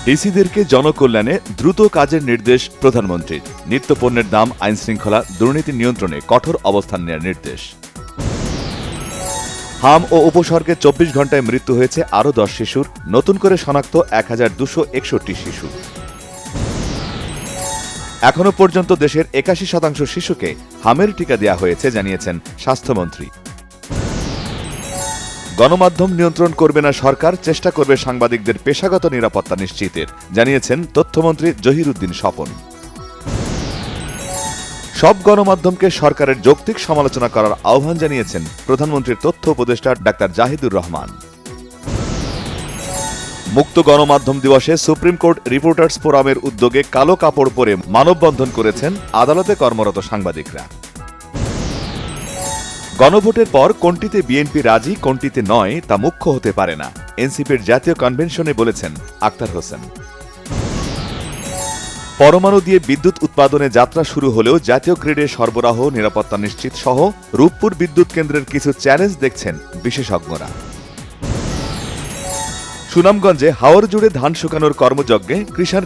ডিসিদেরকে জনকল্যাণে দ্রুত কাজের নির্দেশ প্রধানমন্ত্রীর। নিত্যপণ্যের দাম, আইনশৃঙ্খলা, দুর্নীতি নিয়ন্ত্রণে কঠোর অবস্থান নেওয়ার নির্দেশ। হাম ও উপসর্গে ২৪ ঘণ্টায় মৃত্যু হয়েছে আরও ১০ শিশুর, নতুন করে শনাক্ত ১,২৬১ শিশু। এখনও পর্যন্ত দেশের ৮১% শিশুকে হামের টিকা দেওয়া হয়েছে জানিয়েছেন স্বাস্থ্যমন্ত্রী। গণমাধ্যম নিয়ন্ত্রণ করবে না সরকার, চেষ্টা করবে সাংবাদিকদের পেশাগত নিরাপত্তা নিশ্চিতের, জানিয়েছেন তথ্যমন্ত্রী জহিরুদ্দিন স্বপন। সব গণমাধ্যমকে সরকারের যৌক্তিক সমালোচনা করার আহ্বান জানিয়েছেন প্রধানমন্ত্রীর তথ্য উপদেষ্টা ডাক্তার জাহিদুর রহমান। মুক্ত গণমাধ্যম দিবসে সুপ্রিম কোর্ট রিপোর্টার্স ফোরামের উদ্যোগে কালো কাপড় পরে মানববন্ধন করেছেন আদালতে কর্মরত সাংবাদিকরা। গণভোটের পর কোনটিতে বিএনপি রাজি, কোনটিতে নয় তা মুখ্য হতে পারে না, এনসিপির জাতীয় কনভেনশনে বলেছেন আক্তার হোসেন। পরমাণু দিয়ে বিদ্যুৎ উৎপাদনে যাত্রা শুরু হলেও জাতীয় গ্রিডে সরবরাহ নিরাপত্তা নিশ্চিত সহ রূপপুর বিদ্যুৎ কেন্দ্রের কিছু চ্যালেঞ্জ দেখছেন বিশেষজ্ঞরা। সুনামগঞ্জে হাওর জুড়ে ধান শুকানোর কর্মযজ্ঞে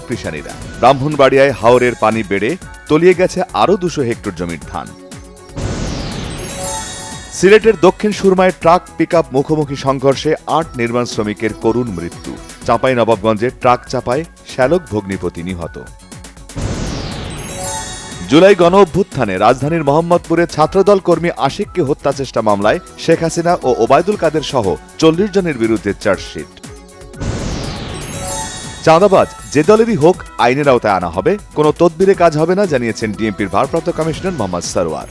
কৃষাণীরা। ব্রাহ্মণবাড়িয়ায় হাওরের পানি বেড়ে তলিয়ে গেছে আরও ২০০ হেক্টর জমির ধান। সিলেটের দক্ষিণ সুরমায় ট্রাক পিকআপ মুখোমুখি সংঘর্ষে ৮ নির্মাণ শ্রমিকের করুণ মৃত্যু। চাঁপাইনবাবগঞ্জে ট্রাক চাপায় শ্যালক ভগ্নিপতি নিহত। জুলাই গণ অভ্যুত্থানে রাজধানীর মোহাম্মদপুরে ছাত্রদল কর্মী আশিককে হত্যা চেষ্টা মামলায় শেখ হাসিনা ও ওবায়দুল কাদের সহ ৪০ জনের বিরুদ্ধে চার্জশিট। চাঁদাবাজ যে দলেরই হোক আইনের আওতায় আনা হবে, কোনো তদবিরে কাজ হবে না, জানিয়েছেন ডিএমপির ভারপ্রাপ্ত কমিশনার মোহাম্মদ সরওয়ার।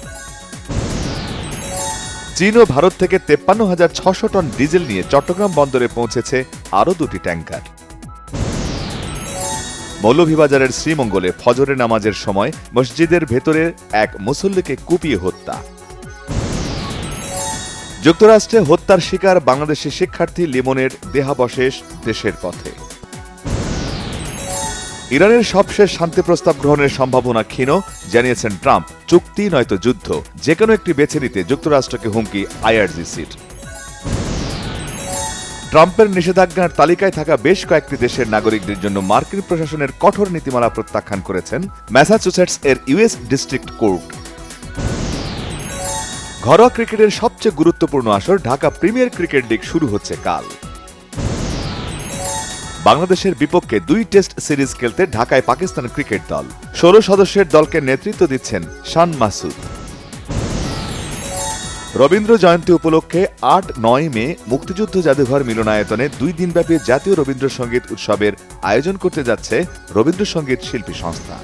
চীন ও ভারত থেকে ৫৩,৬০০ টন ডিজেল নিয়ে চট্টগ্রাম বন্দরে পৌঁছেছে আরও ২টি ট্যাঙ্কার। মৌলভীবাজারের শ্রীমঙ্গলে ফজরের নামাজের সময় মসজিদের ভেতরে এক মুসল্লিকে কুপিয়ে হত্যা। যুক্তরাষ্ট্রে হত্যার শিকার বাংলাদেশি শিক্ষার্থী লিমনের দেহাবশেষ দেশের পথে। ইরানের সবশেষ শান্তি প্রস্তাব গ্রহণের সম্ভাবনা ক্ষীণ, জানিয়েছেন ট্রাম্প। চুক্তি নয়তো যুদ্ধ, যে কোনো একটি বেছে নিতে যুক্তরাষ্ট্রকে হুমকি আইআরজিসির। ট্রাম্পের নিষেধাজ্ঞার তালিকায় থাকা বেশ কয়েকটি দেশের নাগরিকদের জন্য মার্কিন প্রশাসনের কঠোর নীতিমালা প্রত্যাখ্যান করেছেন ম্যাসাচুসেটস এর ইউএস ডিস্ট্রিক্ট কোর্ট। ঘরোয়া ক্রিকেটের সবচেয়ে গুরুত্বপূর্ণ আসর ঢাকা প্রিমিয়ার ক্রিকেট লিগ শুরু হচ্ছে কাল। বাংলাদেশের বিপক্ষে ২ টেস্ট সিরিজ খেলতে ঢাকায় পাকিস্তান ক্রিকেট দল। ১৬ সদস্যের দলকে নেতৃত্ব দিচ্ছেন শান মাসুদ। রবীন্দ্র জয়ন্তী উপলক্ষে ৮-৯ মে মুক্তিযুদ্ধ জাদুঘর মিলনায়তনে ২ দিনব্যাপী জাতীয় রবীন্দ্রসঙ্গীত উৎসবের আয়োজন করতে যাচ্ছে রবীন্দ্রসঙ্গীত শিল্পী সংস্থা।